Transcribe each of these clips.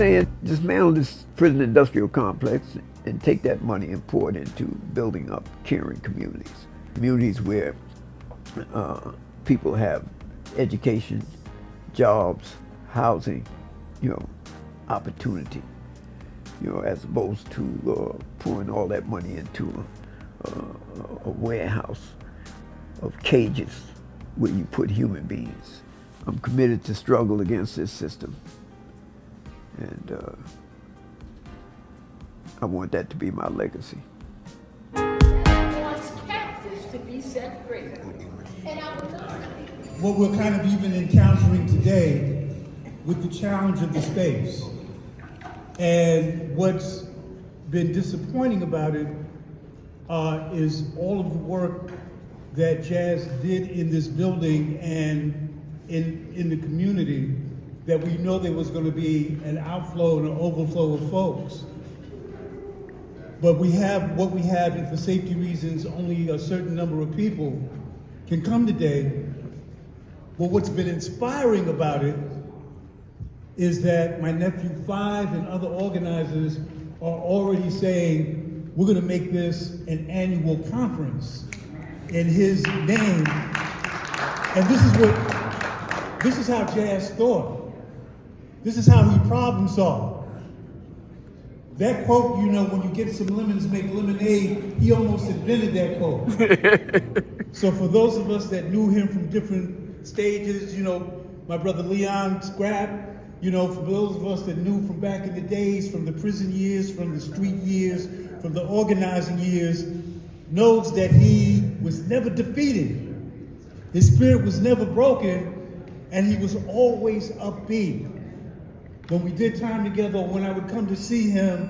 saying dismantle this prison industrial complex and take that money and pour it into building up caring communities. Communities where people have education, jobs, housing, opportunity, as opposed to pouring all that money into a warehouse of cages where you put human beings. I'm committed to struggle against this system, and I want that to be my legacy. Wants captives to be set free. What we're kind of even encountering today with the challenge of the space. And what's been disappointing about it is all of the work that Jazz did in this building and in the community, that we know there was going to be an outflow and an overflow of folks. But we have what we have, and for safety reasons, only a certain number of people can come today. But what's been inspiring about it is that my nephew Five and other organizers are already saying, we're going to make this an annual conference in his name. And this is how Jazz thought. This is how he problem solved. That quote, when you get some lemons, make lemonade, he almost invented that quote. So for those of us that knew him from different stages, my brother Leon Scrap, for those of us that knew from back in the days, from the prison years, from the street years, from the organizing years, knows that he was never defeated. His spirit was never broken, and he was always upbeat. When we did time together, when I would come to see him,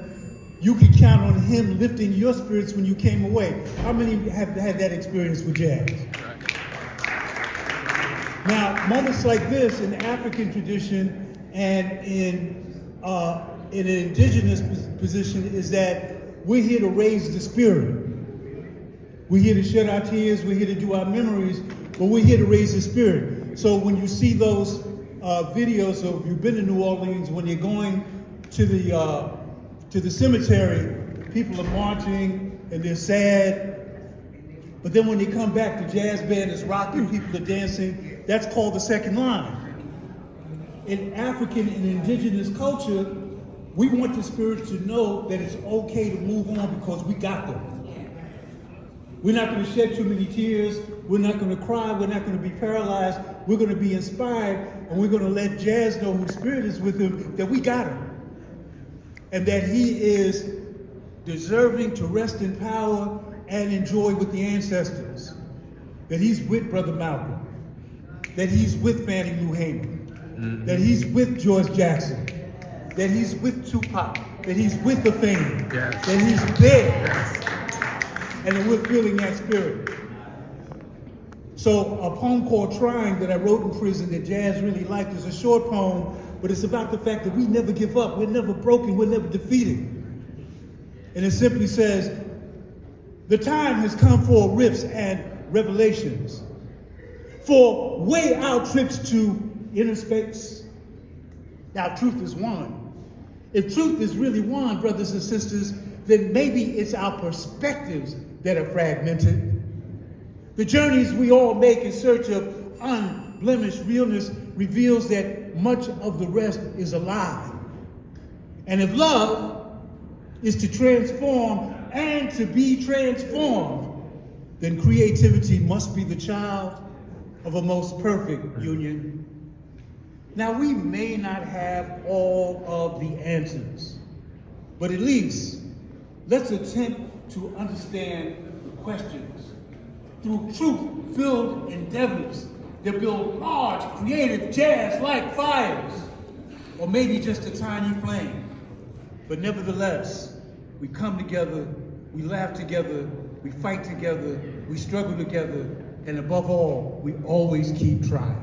you could count on him lifting your spirits when you came away. How many have had that experience with Jazz? Now, moments like this in African tradition and in an indigenous position is that we're here to raise the spirit. We're here to shed our tears, we're here to do our memories, but we're here to raise the spirit. So when you see those videos of, you've been to New Orleans, when you're going to the cemetery, people are marching and they're sad. But then when they come back, the jazz band is rocking, people are dancing. That's called the second line. In African and indigenous culture, we want the spirit to know that it's okay to move on because we got them. We're not going to shed too many tears. We're not going to cry. We're not going to be paralyzed. We're going to be inspired, and we're going to let Jazz know whose spirit is with him, that we got him. And that he is deserving to rest in power and enjoy with the ancestors. That he's with Brother Malcolm. That he's with Fannie Lou Hamer. That he's with George Jackson. That he's with Tupac. That he's with the family. Yes. That he's there. Yes. And then we're feeling that spirit. So a poem called Trying that I wrote in prison that Jazz really liked is a short poem, but it's about the fact that we never give up. We're never broken. We're never defeated. And it simply says, the time has come for rifts and revelations, for way out trips to inner space. Now truth is one, If truth is really one, brothers and sisters, then maybe it's our perspectives that are fragmented. The journeys we all make in search of unblemished realness reveals that much of the rest is a lie. And if love is to transform and to be transformed, then creativity must be the child of a most perfect union. Now, we may not have all of the answers, but at least let's attempt to understand the questions through truth-filled endeavors that build large, creative, jazz-like fires, or maybe just a tiny flame. But nevertheless, we come together, we laugh together, we fight together, we struggle together, and above all, we always keep trying.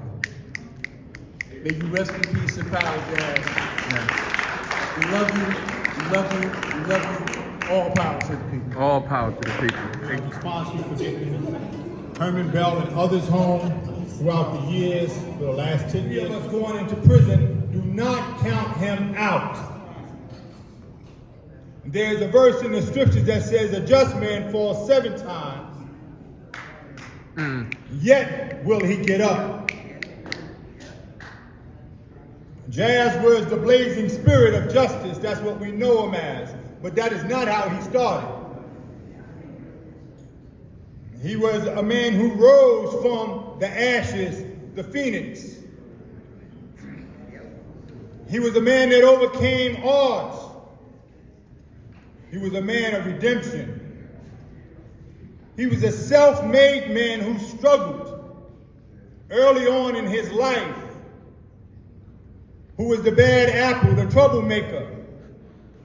May you rest in peace and power, Jazz. We love you, we love you, we love you. All power to the people. All power to the people. Thank you. Sponsors for getting Herman Bell and others home throughout the years, for the last 10 years. Of us going into prison, do not count him out. There's a verse in the scriptures that says, a just man falls 7 times, yet will he get up. Jazz was the blazing spirit of justice. That's what we know him as. But that is not how he started. He was a man who rose from the ashes, the phoenix. He was a man that overcame odds. He was a man of redemption. He was a self-made man who struggled early on in his life, who was the bad apple, the troublemaker,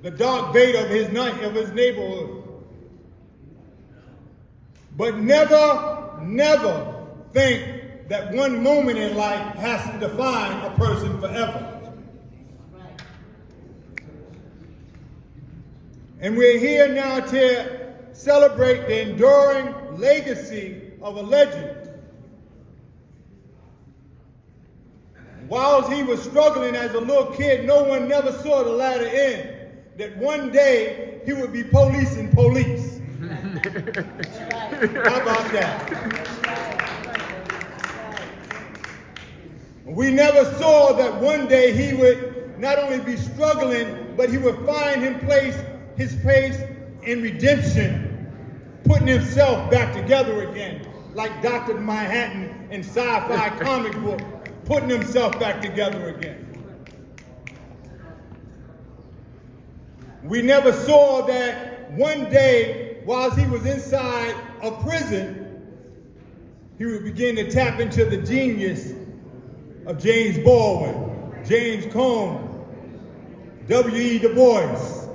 the dark bait of his neighborhood. But never think that one moment in life has to define a person forever. And we're here now to celebrate the enduring legacy of a legend. While he was struggling as a little kid, no one never saw the latter end. That one day he would be policing police. How about that? We never saw that one day he would not only be struggling, but he would find his place in redemption, putting himself back together again, like Dr. Manhattan in sci-fi comic book, putting himself back together again. We never saw that one day, while he was inside a prison, he would begin to tap into the genius of James Baldwin, James Cone, W.E. Du Bois,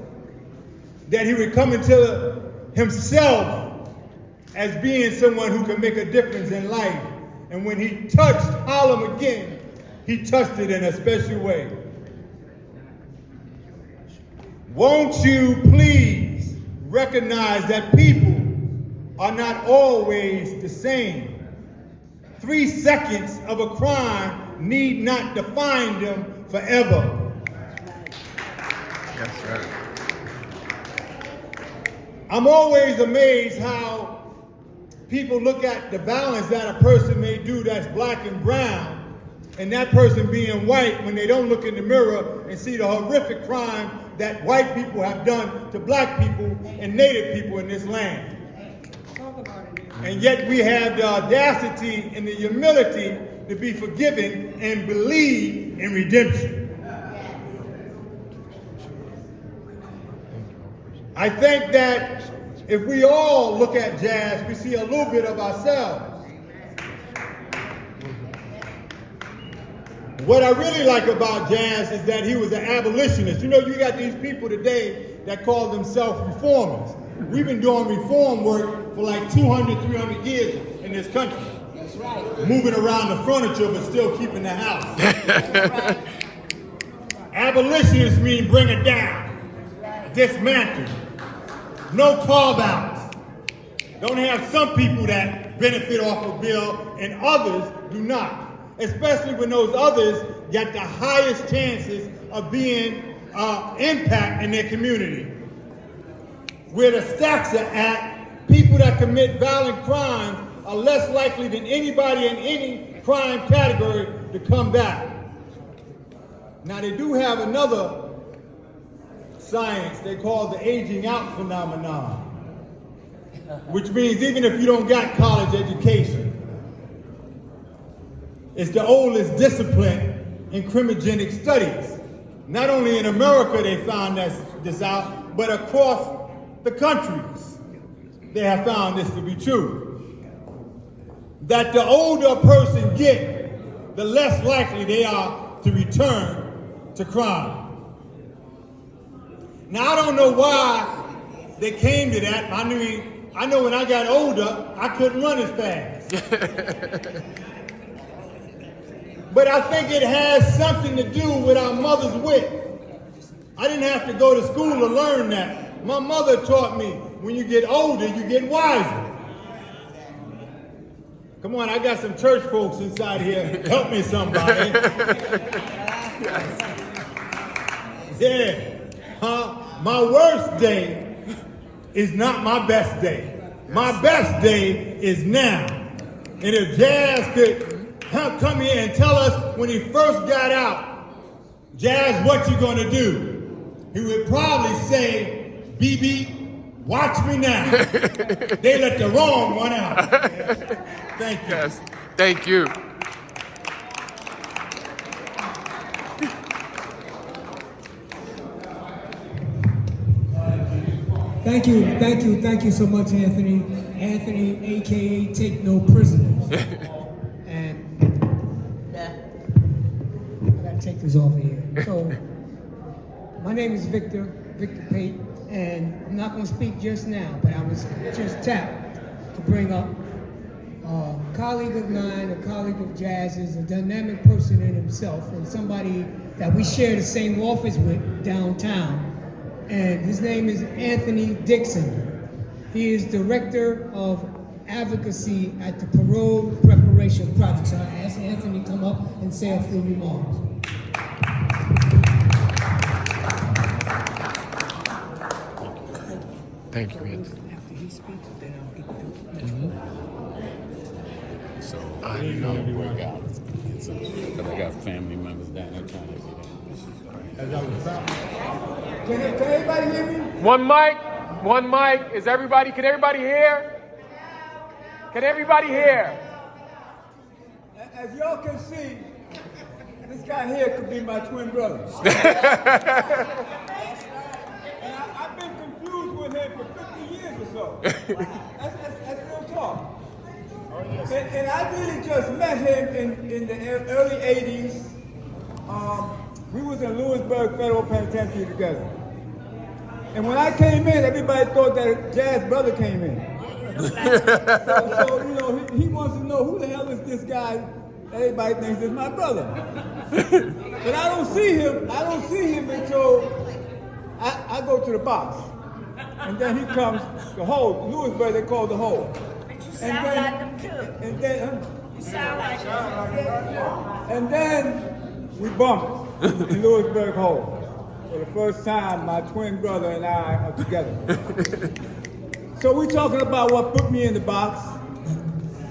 that he would come into himself as being someone who can make a difference in life. And when he touched Harlem again, he touched it in a special way. Won't you please recognize that people are not always the same? 3 seconds of a crime need not define them forever. Yes, sir. I'm always amazed how people look at the violence that a person may do that's black and brown, and that person being white, when they don't look in the mirror and see the horrific crime that white people have done to black people and native people in this land. And yet we have the audacity and the humility to be forgiven and believe in redemption. I think that if we all look at jazz, we see a little bit of ourselves. What I really like about jazz is that he was an abolitionist. You know, you got these people today that call themselves reformers. We've been doing reform work for like 200, 300 years in this country. That's right. Moving around the furniture but still keeping the house. That's right. Abolitionists mean bring it down, dismantle, no carve-outs. Don't have some people that benefit off a bill and others do not. Especially when those others get the highest chances of being impact in their community. Where the stacks are at, people that commit violent crimes are less likely than anybody in any crime category to come back. Now they do have another science they call the aging out phenomenon, which means even if you don't got college education, it's the oldest discipline in crimogenic studies. Not only in America they found this out, but across the countries they have found this to be true. That the older a person gets, the less likely they are to return to crime. Now I don't know why they came to that. I know when I got older, I couldn't run as fast. But I think it has something to do with our mother's wit. I didn't have to go to school to learn that. My mother taught me, when you get older, you get wiser. Come on, I got some church folks inside here. Help me, somebody. Yeah. My worst day is not my best day. My best day is now. And if Jazz could come here and tell us when he first got out, Jazz, what you gonna do? He would probably say, BB, watch me now. They let the wrong one out. Thank you. Yes, thank you. Thank you so much, Anthony. Anthony, AKA Take No Prisoners. And I gotta take this off of here. So, my name is Victor Pate, and I'm not gonna speak just now, but I was just tapped to bring up a colleague of mine, a colleague of Jazz's, a dynamic person in himself, and somebody that we share the same office with downtown. And his name is Anthony Dixon. He is Director of Advocacy at the Parole Preparation Project. So I asked Anthony to come up and say a few remarks. Thank you, Anthony. After he speaks, then I'll get So I know work out. Because I got family members down there trying to get in. Can everybody hear me? One mic. Can everybody hear? Can everybody hear? As y'all can see, this guy here could be my twin brother. And I've been confused with him for 50 years or so. That's real talk. And I really just met him in the early 80s. We was in Lewisburg Federal Penitentiary together. And when I came in, everybody thought that Jazz's brother came in. so you know, he wants to know who the hell is this guy that everybody thinks is my brother. But I don't see him until I go to the box. And then he comes, the hole, Lewisburg they call the hole. You sound like them too. You sound like them. And then we bumped in Lewisburg Hole. For the first time, my twin brother and I are together. So we're talking about what put me in the box.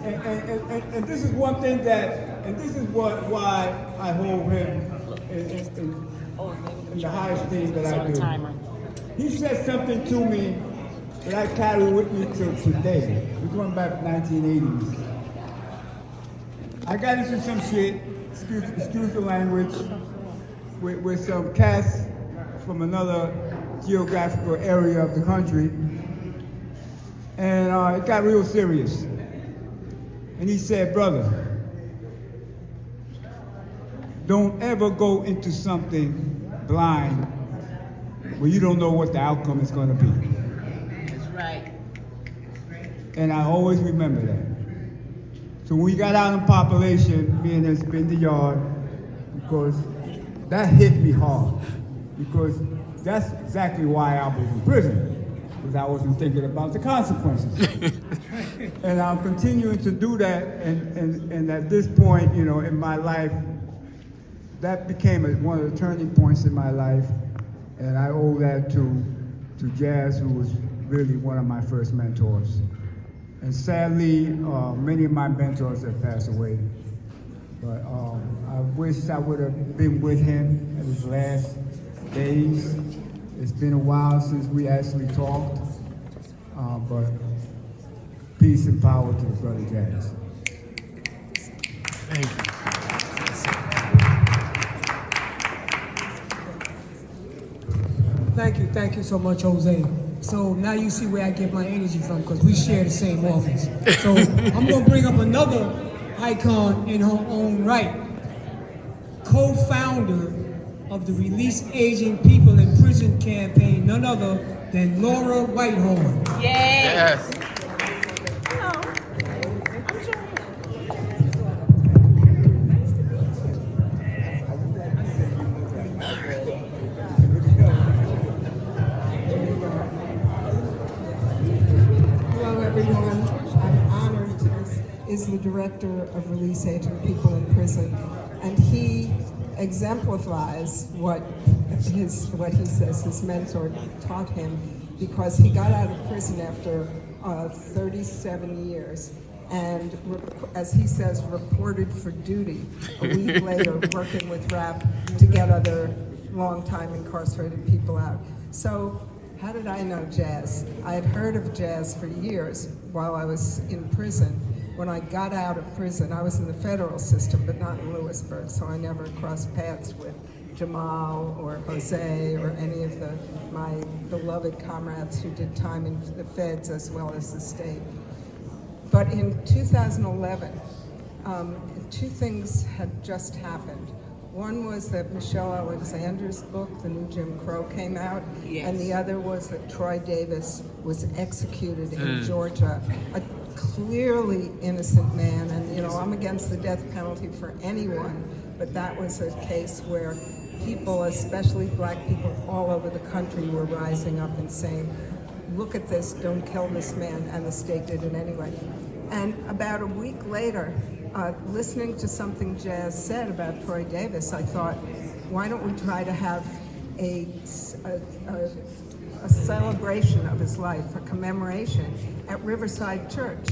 And this is one thing and this is why I hold him in the highest esteem that I do. He said something to me that I carry with me till today. We're going back to 1980s. I got into some shit, excuse the language, with some cats from another geographical area of the country. And it got real serious. And he said, brother, don't ever go into something blind where you don't know what the outcome is going to be. That's right. And I always remember that. So when we got out in population, me and him spent the yard, because that hit me hard. Because that's exactly why I was in prison, because I wasn't thinking about the consequences. And I'm continuing to do that, and at this point, you know, in my life, that became one of the turning points in my life. And I owe that to Jazz, who was really one of my first mentors. And sadly, many of my mentors have passed away. But I wish I would have been with him at his last days. It's been a while since we actually talked, but peace and power to Brother Jazz. Thank you. Thank you so much, Jose. So now you see where I get my energy from, because we share the same office. So I'm gonna bring up another icon in her own right. Co-founder of the Release Aging People in Prison campaign, none other than Laura Whitehorn. Yes. Hello, everyone. I'm honored. Is the director of Release Aging People in Prison, and he exemplifies what he says his mentor taught him, because he got out of prison after 37 years, and as he says, reported for duty a week later, working with RAP to get other long-time incarcerated people out. So how did I know Jazz? I had heard of Jazz for years while I was in prison. When I got out of prison, I was in the federal system, but not in Lewisburg, so I never crossed paths with Jamal or Jose or any of my beloved comrades who did time in the feds as well as the state. But in 2011, two things had just happened. One was that Michelle Alexander's book, The New Jim Crow, came out, and the other was that Troy Davis was executed in Georgia, a clearly innocent man. And I'm against the death penalty for anyone, but that was a case where people, especially black people all over the country, were rising up and saying, look at this, don't kill this man, and the state did it anyway. And about a week later, listening to something Jazz said about Troy Davis, I thought, why don't we try to have a celebration of his life, a commemoration at Riverside Church?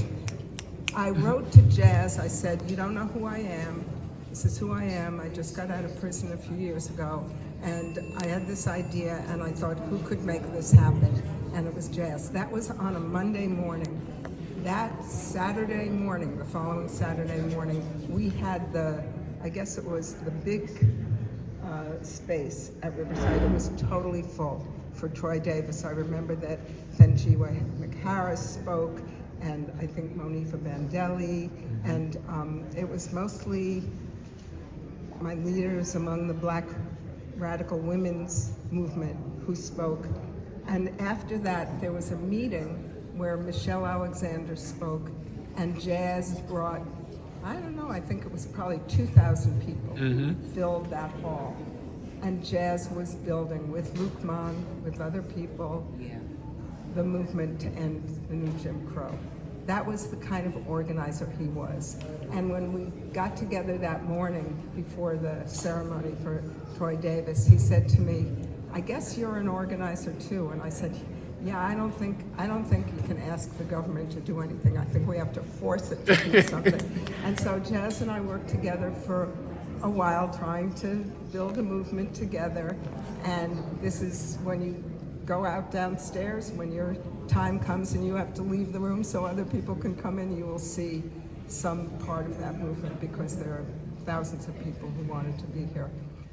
I wrote to Jazz, I said, you don't know who I am. This is who I am. I just got out of prison a few years ago, and I had this idea, and I thought, who could make this happen? And it was Jazz. That was on a Monday morning. That Saturday morning, the following Saturday morning, we had I guess it was the big space at Riverside. It was totally full for Troy Davis. I remember that Thenjiwe McHarris spoke, and I think Monifa Bandelli, and it was mostly my leaders among the Black radical women's movement who spoke. And after that, there was a meeting where Michelle Alexander spoke, and Jazz brought, I don't know, I think it was probably 2,000 people filled that hall. And Jazz was building with Luke Mann, with other people, the movement to end the new Jim Crow. That was the kind of organizer he was. And when we got together that morning before the ceremony for Troy Davis, he said to me, I guess you're an organizer too. And I said, yeah, I don't think you can ask the government to do anything. I think we have to force it to do something. And so Jazz and I worked together for a while trying to build a movement together. And this is when you go out downstairs, when your time comes and you have to leave the room so other people can come in, you will see some part of that movement, because there are thousands of people who wanted to be here.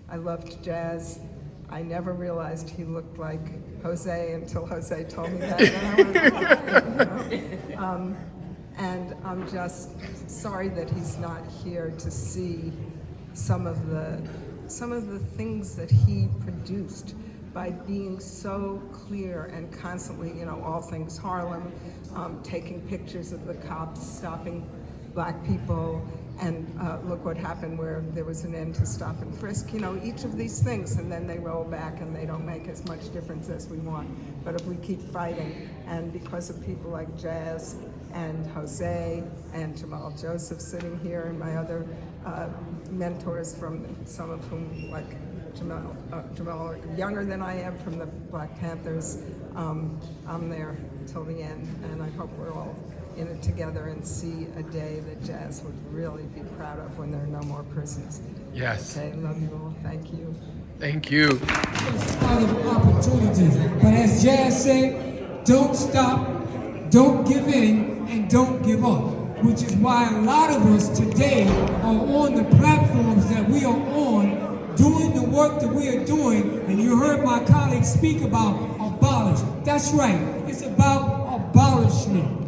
I loved Jazz. I never realized he looked like Jose until Jose told me that. And I'm just sorry that he's not here to see some of the things that he produced by being so clear and constantly, all things Harlem, taking pictures of the cops stopping black people, and look what happened where there was an end to stop and frisk, each of these things, and then they roll back and they don't make as much difference as we want. But if we keep fighting, and because of people like Jazz and Jose and Jamal Joseph sitting here, and my other mentors, from some of whom, like Jamal, younger than I am from the Black Panthers. I'm there till the end, and I hope we're all in it together and see a day that Jazz would really be proud of when there are no more prisons. Yes. Okay, love you all. Thank you. Thank you. It's out of opportunities. But as Jazz said, don't stop, don't give in, and don't give up. Which is why a lot of us today are on the platforms that we are on, doing the work that we are doing. And you heard my colleagues speak about abolish. That's right. It's about abolishment.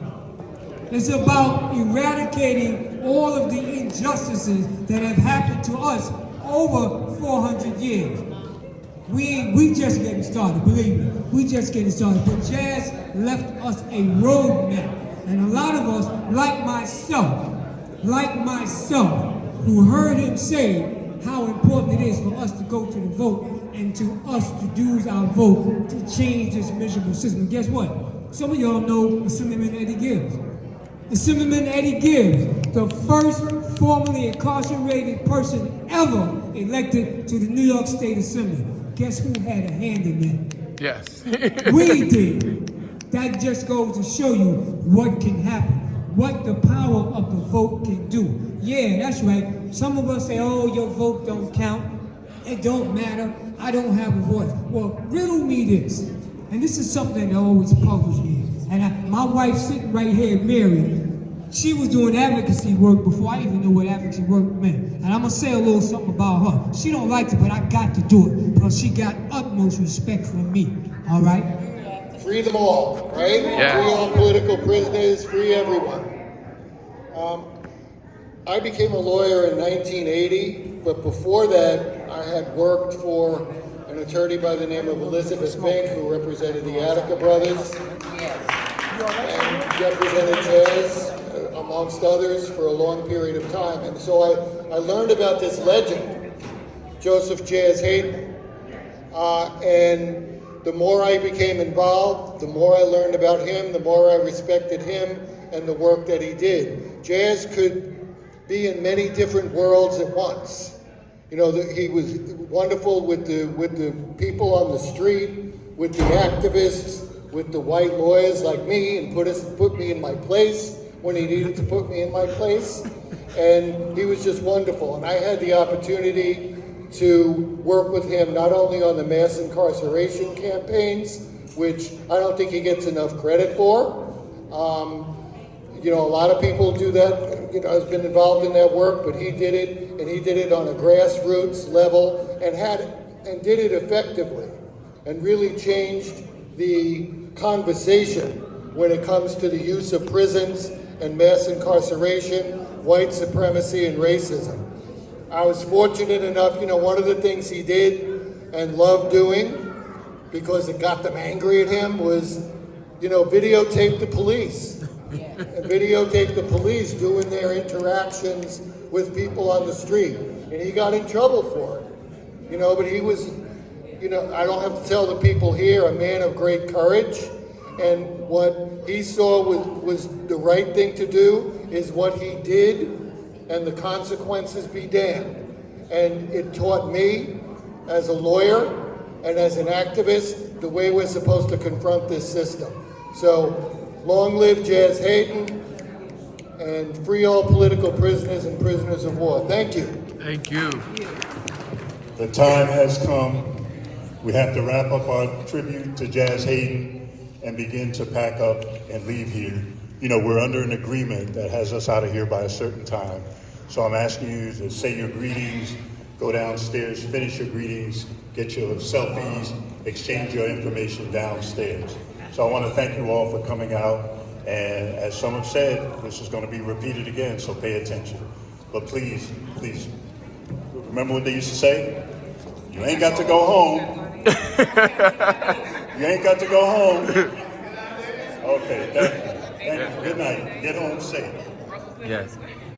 It's about eradicating all of the injustices that have happened to us over 400 years. We just getting started, believe me. We just getting started. But Jazz left us a roadmap. And a lot of us, like myself, who heard him say how important it is for us to go to the vote and to us to use our vote to change this miserable system. Guess what? Some of y'all know Assemblyman Eddie Gibbs. Assemblyman Eddie Gibbs, the first formerly incarcerated person ever elected to the New York State Assembly. Guess who had a hand in that? Yes. We did. That just goes to show you what can happen, what the power of the vote can do. Yeah, that's right. Some of us say, oh, your vote don't count. It don't matter. I don't have a voice. Well, riddle me this. And this is something that always puzzles me. And my wife sitting right here, Mary, she was doing advocacy work before I even knew what advocacy work meant. And I'm gonna say a little something about her. She don't like it, but I got to do it because she got utmost respect for me, all right? Free them all, right? Yeah. Free all political prisoners, free everyone. I became a lawyer in 1980, but before that, I had worked for an attorney by the name of Elizabeth Fink, who represented the Attica brothers, and represented Jazz, amongst others, for a long period of time. And so I learned about this legend, JosephJazzHayden, and the more I became involved, the more I learned about him, the more I respected him and the work that he did. Jazz could be in many different worlds at once. You know, he was wonderful with the people on the street, with the activists, with the white lawyers like me, and put me in my place when he needed to put me in my place. And he was just wonderful. And I had the opportunity to work with him not only on the mass incarceration campaigns, which I don't think he gets enough credit for. You know, a lot of people do that, you know, has been involved in that work, but he did it, and he did it on a grassroots level and did it effectively, and really changed the conversation when it comes to the use of prisons and mass incarceration, white supremacy, and racism. I was fortunate enough, you know, one of the things he did and loved doing, because it got them angry at him, was, you know, videotape the police. And videotape the police doing their interactions with people on the street. And he got in trouble for it. You know, but he was, you know, I don't have to tell the people here, a man of great courage. And what he saw was the right thing to do is what he did, and the consequences be damned. And it taught me, as a lawyer and as an activist, the way we're supposed to confront this system. So, long live Jazz Hayden, and free all political prisoners and prisoners of war. Thank you. Thank you. The time has come. We have to wrap up our tribute to Jazz Hayden and begin to pack up and leave here. You know, we're under an agreement that has us out of here by a certain time. So I'm asking you to say your greetings, go downstairs, finish your greetings, get your selfies, exchange your information downstairs. So I want to thank you all for coming out. And as some have said, this is going to be repeated again, so pay attention. But please, please, remember what they used to say? You ain't got to go home. You ain't got to go home. Okay, thank you. Thank you. Good night. Get home safe. Yes.